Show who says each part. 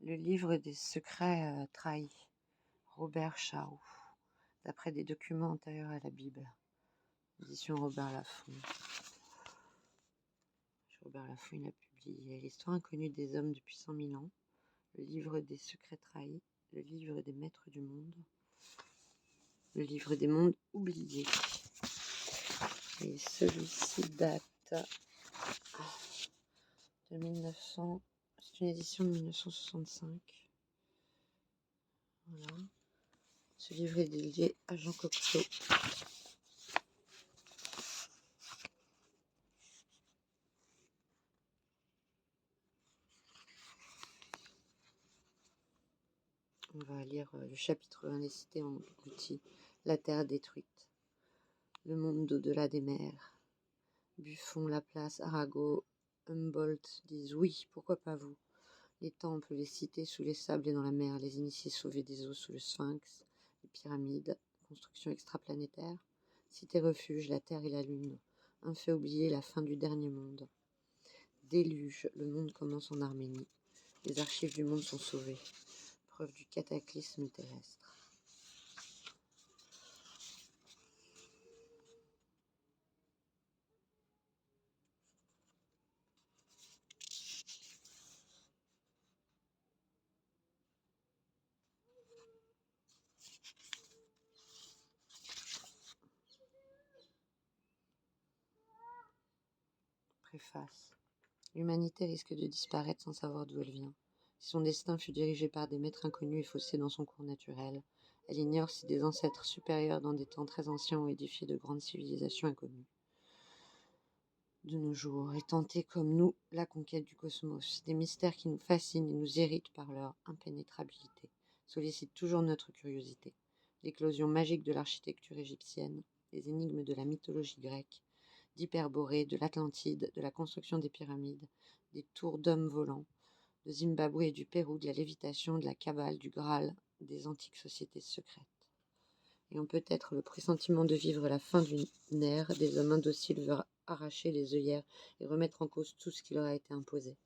Speaker 1: Le livre des secrets trahis, Robert Charroux, d'après des documents antérieurs à la Bible, édition Robert Laffont. Robert Laffont, il a publié l'histoire inconnue des hommes depuis 100 000 ans, le livre des secrets trahis, le livre des maîtres du monde, le livre des mondes oubliés. Et celui-ci date de 1900, c'est une édition de 1965. Voilà. Ce livre est dédié à Jean Cocteau. On va lire le chapitre 1 des cités englouties, la terre détruite, le monde d'au-delà des mers. Buffon, Laplace, Arago, Humboldt disent oui, pourquoi pas vous? Les temples, les cités sous les sables et dans la mer, les initiés sauvés des eaux sous le sphinx, les pyramides, constructions extraplanétaires, cité-refuge, la terre et la lune, un fait oublié, la fin du dernier monde. Déluge, le monde commence en Arménie, les archives du monde sont sauvées, preuve du cataclysme terrestre. Préface. L'humanité risque de disparaître sans savoir d'où elle vient. Si son destin fut dirigé par des maîtres inconnus et faussé dans son cours naturel, elle ignore si des ancêtres supérieurs dans des temps très anciens ont édifié de grandes civilisations inconnues. De nos jours, et tenter comme nous la conquête du cosmos, des mystères qui nous fascinent et nous irritent par leur impénétrabilité, sollicitent toujours notre curiosité. L'éclosion magique de l'architecture égyptienne, les énigmes de la mythologie grecque, d'Hyperborée, de l'Atlantide, de la construction des pyramides, des tours d'hommes volants, de Zimbabwe et du Pérou, de la lévitation, de la Kabbale, du Graal, des antiques sociétés secrètes. Ayant peut-être le pressentiment de vivre la fin d'une ère, des hommes indociles veulent arracher les œillères et remettre en cause tout ce qui leur a été imposé.